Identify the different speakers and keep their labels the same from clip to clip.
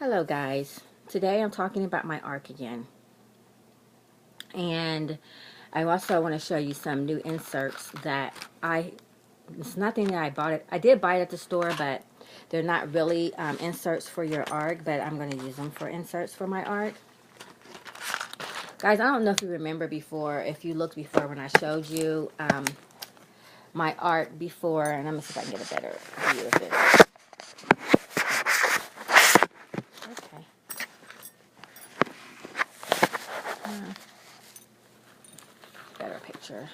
Speaker 1: Hello guys, today I'm talking about my ARC again, and I also want to show you some new inserts that it's nothing that I did buy it at the store, but they're not really inserts for your ARC, but I'm going to use them for inserts for my ARC. Guys, I don't know if you remember before, if you looked before when I showed you my ARC before, and I'm going to see if I can get a better view of this. Okay. Better picture.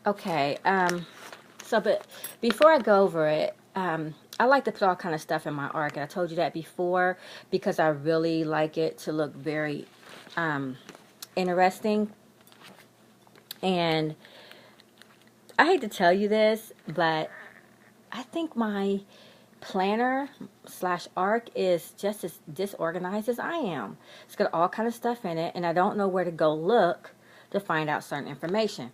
Speaker 1: Okay, but before I go over it, I like to put all kind of stuff in my ARC, and I told you that before because I really like it to look very interesting. And I hate to tell you this, but I think my planner / ARC is just as disorganized as I am. It's got all kind of stuff in it, and I don't know where to go look to find out certain information.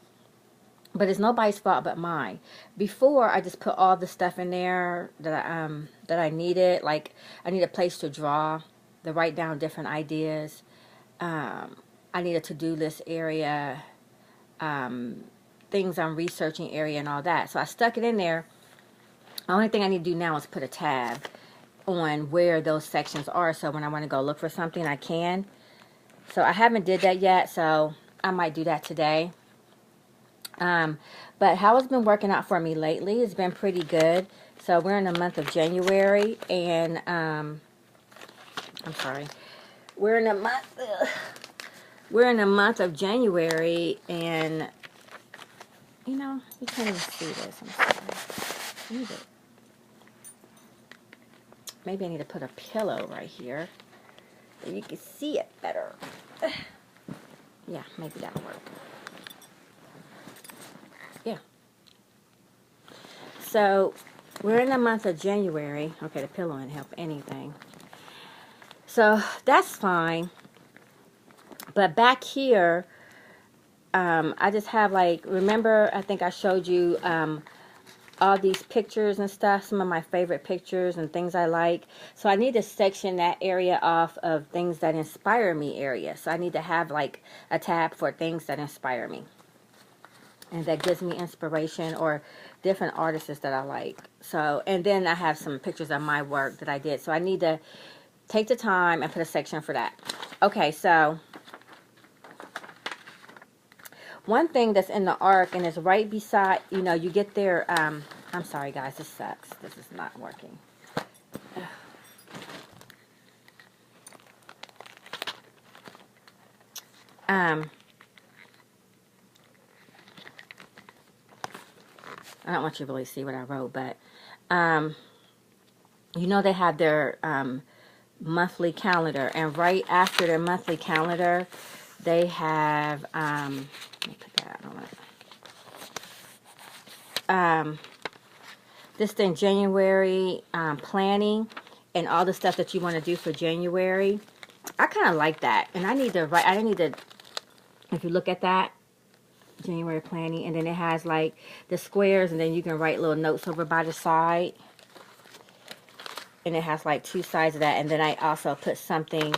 Speaker 1: But it's nobody's fault but mine. Before, I just put all the stuff in there that I needed. Like, I need a place to draw, to write down different ideas. I need a to-do list area, things I'm researching area, and all that. So I stuck it in there. The only thing I need to do now is put a tab on where those sections are, so when I want to go look for something, I can. So I haven't did that yet, so I might do that today. But how it's been working out for me lately has been pretty good. So we're in the month of January, and I'm sorry, we're in the month of January, and you know, you can't even see this. I'm sorry. Maybe I need to put a pillow right here so you can see it better. Yeah, maybe that'll work. Yeah. So we're in the month of January. Okay, the pillow didn't help anything. So that's fine. But back here, I just have like, remember, I think I showed you all these pictures and stuff, some of my favorite pictures and things I like. So I need to section that area off of things that inspire me area. So I need to have like a tab for things that inspire me and that gives me inspiration, or different artists that I like. So, and then I have some pictures of my work that I did. So I need to take the time and put a section for that. Okay, so one thing that's in the ARC, and it's right beside, you know, you get there, I'm sorry guys, this sucks. This is not working. I don't want you to really see what I wrote, but, you know, they have their monthly calendar, and right after their monthly calendar, they have, let me put that on it. This thing, January planning, and all the stuff that you want to do for January. I kind of like that, and I need to write. I need to, if you look at that, January planning, and then it has like the squares, and then you can write little notes over by the side, and it has like two sides of that. And then I also put something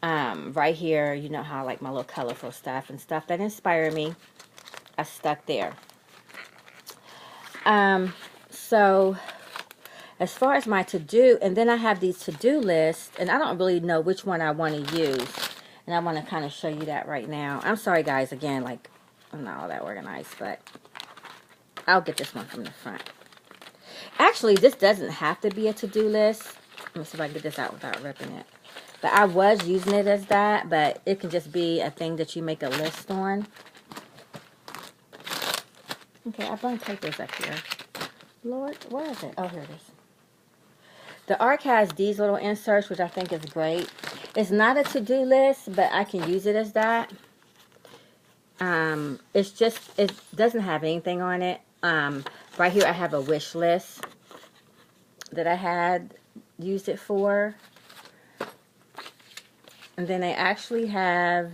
Speaker 1: right here. You know how I like my little colorful stuff and stuff that inspire me. I stuck there. So as far as my to-do, and then I have these to-do lists, and I don't really know which one I want to use, and I want to kind of show you that right now. I'm sorry guys, again, like, I'm not all that organized, but I'll get this one from the front. Actually, this doesn't have to be a to-do list. Let me see if I can get this out without ripping it. But I was using it as that, but it can just be a thing that you make a list on. Okay, I brought papers up here. Lord, where is it? Oh, here it is. The ARC has these little inserts, which I think is great. It's not a to-do list, but I can use it as that. It's just, it doesn't have anything on it. Right here I have a wish list that I had used it for. And then they actually have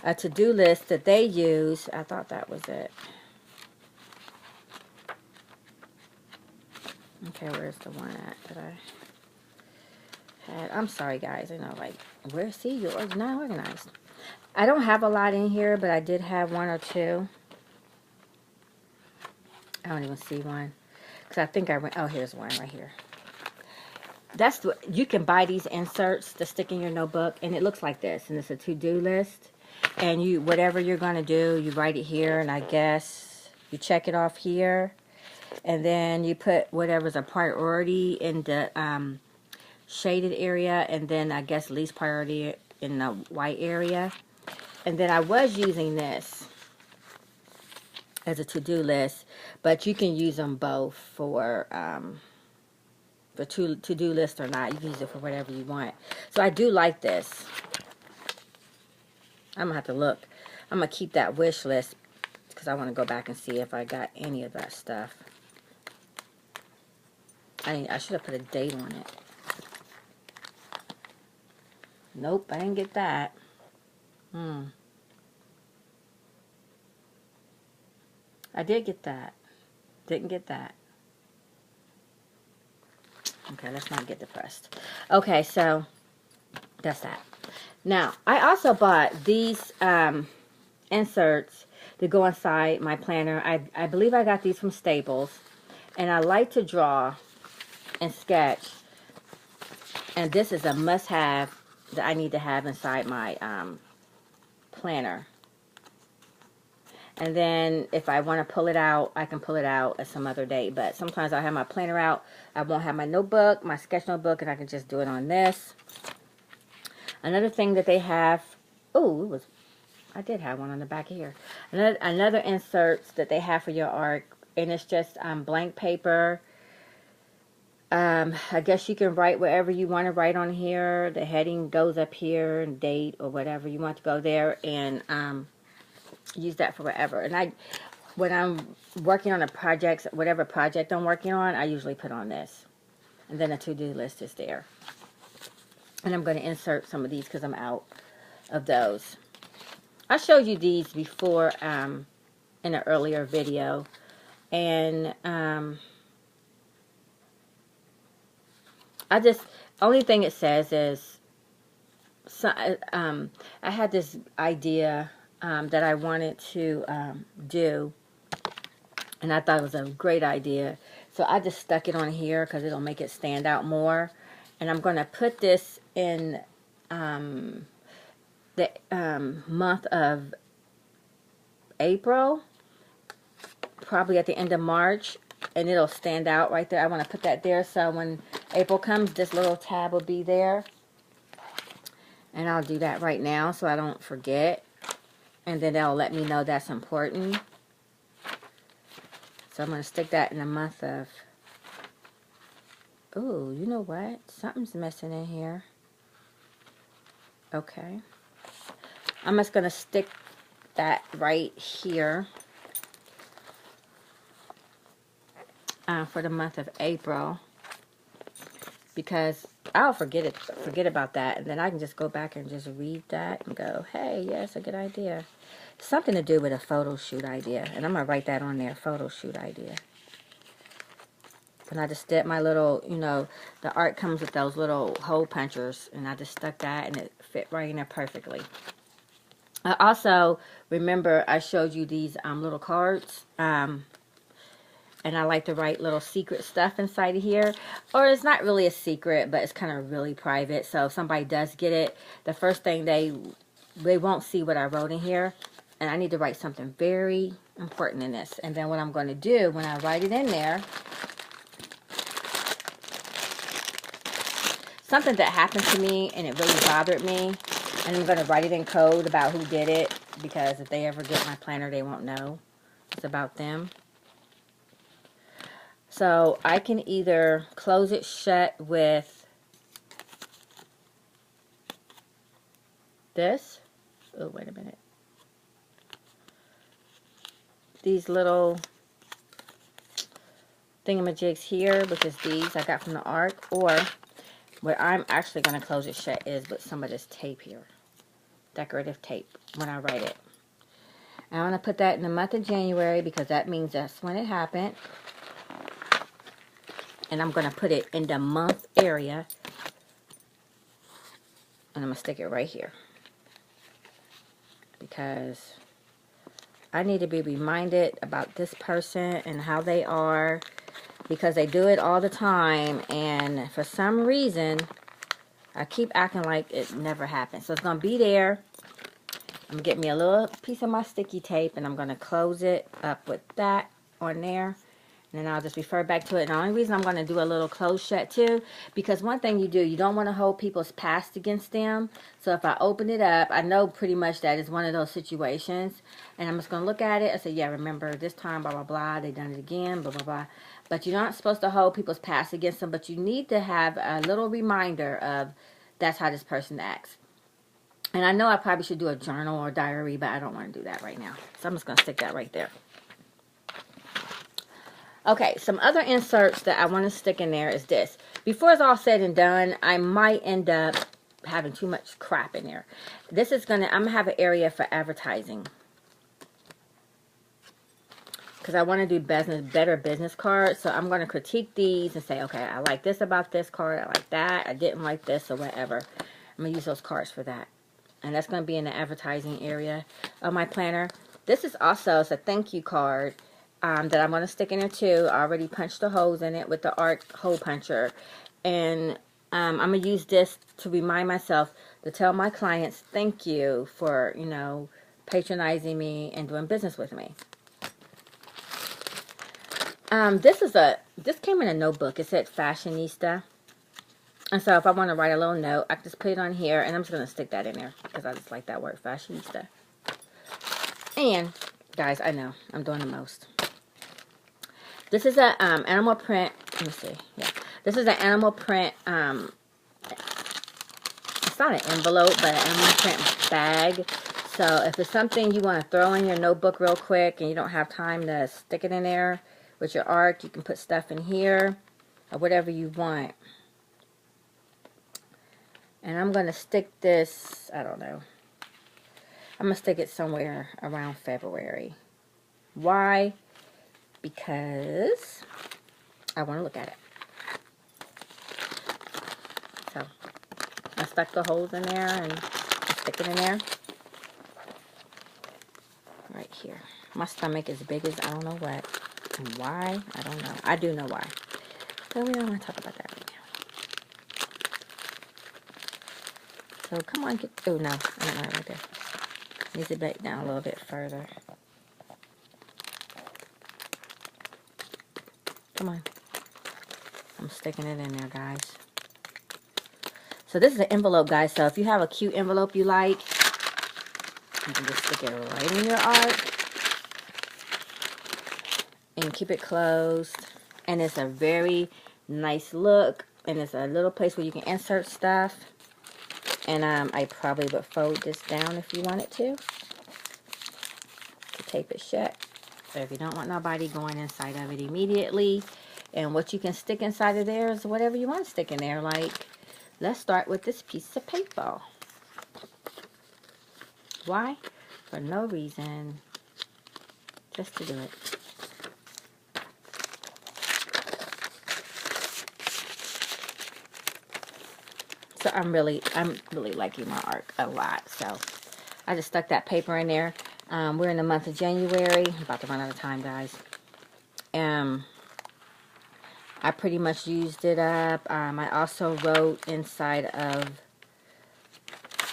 Speaker 1: a to-do list that they use. I thought that was it. Okay, where's the one at that I pad. I'm sorry, guys. You know, like, where, see, you're not organized. I don't have a lot in here, but I did have one or two. I don't even see one. Because I think I went, oh, here's one right here. That's what, you can buy these inserts to stick in your notebook, and it looks like this. And it's a to-do list. And you, whatever you're going to do, you write it here, and I guess you check it off here. And then you put whatever's a priority in the shaded area, and then I guess least priority in the white area. And then I was using this as a to-do list, but you can use them both for the to-do list or not. You can use it for whatever you want. So I do like this. I'm gonna have to look. I'm gonna keep that wish list because I want to go back and see if I got any of that stuff. I should have put a date on it. Nope, I didn't get that. I did get that. Didn't get that. Okay, let's not get depressed. Okay, so that's that. Now, I also bought these inserts to go inside my planner. I believe I got these from Staples. And I like to draw and sketch. And this is a must-have that I need to have inside my planner. And then if I want to pull it out, I can pull it out at some other day. But sometimes I'll have my planner out. I won't have my notebook, my sketch notebook, and I can just do it on this. Another thing that they have, I did have one on the back of here. Another inserts that they have for your art, and it's just blank paper. I guess you can write whatever you want to write on here. The heading goes up here, and date or whatever you want to go there, and use that for whatever. And when I'm working on a project, whatever project I'm working on, I usually put on this. And then a to-do list is there. And I'm going to insert some of these because I'm out of those. I showed you these before in an earlier video. And only thing it says is, I had this idea that I wanted to do, and I thought it was a great idea. So I just stuck it on here because it'll make it stand out more. And I'm going to put this in the month of April, probably at the end of March, and it'll stand out right there. I want to put that there so when April comes, this little tab will be there. And I'll do that right now so I don't forget. And then that'll let me know that's important. So I'm going to stick that in the month of... Ooh, you know what? Something's missing in here. Okay. I'm just going to stick that right here. For the month of April. Because I'll forget about that. And then I can just go back and just read that and go, hey, yeah, it's a good idea. Something to do with a photo shoot idea. And I'm going to write that on there, photo shoot idea. And I just did my little, you know, the art comes with those little hole punchers. And I just stuck that and it fit right in there perfectly. I also, remember I showed you these little cards. And I like to write little secret stuff inside of here. Or it's not really a secret, but it's kind of really private. So if somebody does get it, the first thing they won't see what I wrote in here. And I need to write something very important in this. And then what I'm going to do when I write it in there, something that happened to me and it really bothered me. And I'm going to write it in code about who did it. Because if they ever get my planner, they won't know. It's about them. So I can either close it shut with this. Oh, wait a minute. These little thingamajigs here, which is these I got from the ARC. Or what I'm actually going to close it shut is with some of this tape here. Decorative tape when I write it. And I'm going to put that in the month of January because that means that's when it happened. And I'm going to put it in the month area. And I'm going to stick it right here. Because I need to be reminded about this person and how they are. Because they do it all the time. And for some reason, I keep acting like it never happened. So it's going to be there. I'm going to get me a little piece of my sticky tape. And I'm going to close it up with that on there. And then I'll just refer back to it. And the only reason I'm going to do a little close shut too, because one thing you do, you don't want to hold people's past against them. So if I open it up, I know pretty much that is one of those situations. And I'm just going to look at it and say, yeah, remember this time, blah, blah, blah. They done it again, blah, blah, blah. But you're not supposed to hold people's past against them. But you need to have a little reminder of that's how this person acts. And I know I probably should do a journal or diary, but I don't want to do that right now. So I'm just going to stick that right there. Okay, some other inserts that I want to stick in there is this. Before it's all said and done, I might end up having too much crap in there. This is I'm going to have an area for advertising. Because I want to do better business cards. So I'm going to critique these and say, okay, I like this about this card. I like that. I didn't like this or whatever. I'm going to use those cards for that. And that's going to be in the advertising area of my planner. This is also, it's a thank you card. That I'm going to stick in there too. I already punched the holes in it with the Arc hole puncher. And I'm going to use this to remind myself to tell my clients thank you for, you know, patronizing me and doing business with me. This came in a notebook. It said Fashionista. And so if I want to write a little note, I can just put it on here. And I'm just going to stick that in there because I just like that word, Fashionista. And, guys, I know I'm doing the most. This is a animal print. Let me see. Yeah, this is an animal print. It's not an envelope, but an animal print bag. So if it's something you want to throw in your notebook real quick and you don't have time to stick it in there with your Arc, you can put stuff in here or whatever you want. And I'm going to stick this, I don't know. I'm going to stick it somewhere around February. Why? Because I want to look at it. So I stuck the holes in there and stick it in there. Right here. My stomach is big as I don't know what. And why? I don't know. I do know why. But we don't want to talk about that right now. So come on. Oh no. I don't know right there. Needs it back down a little bit further. Come on. I'm sticking it in there, guys. So this is an envelope, guys. So if you have a cute envelope you like, you can just stick it right in your Arc. And keep it closed. And it's a very nice look. And it's a little place where you can insert stuff. And I probably would fold this down if you wanted to tape it shut. So if you don't want nobody going inside of it immediately. And what you can stick inside of there is whatever you want to stick in there. Like, let's start with this piece of paper. Why? For no reason. Just to do it. So I'm really liking my Arc a lot. So I just stuck that paper in there. We're in the month of January. I'm about to run out of time, guys. I pretty much used it up. I also wrote inside of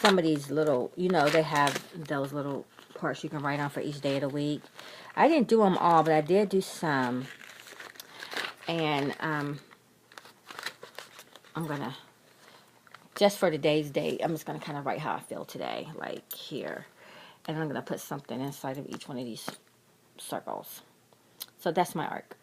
Speaker 1: some of these little, you know, they have those little parts you can write on for each day of the week. I didn't do them all, but I did do some. And I'm going to, just for today's date, I'm just going to kind of write how I feel today, like here. And I'm going to put something inside of each one of these circles. So that's my Arc.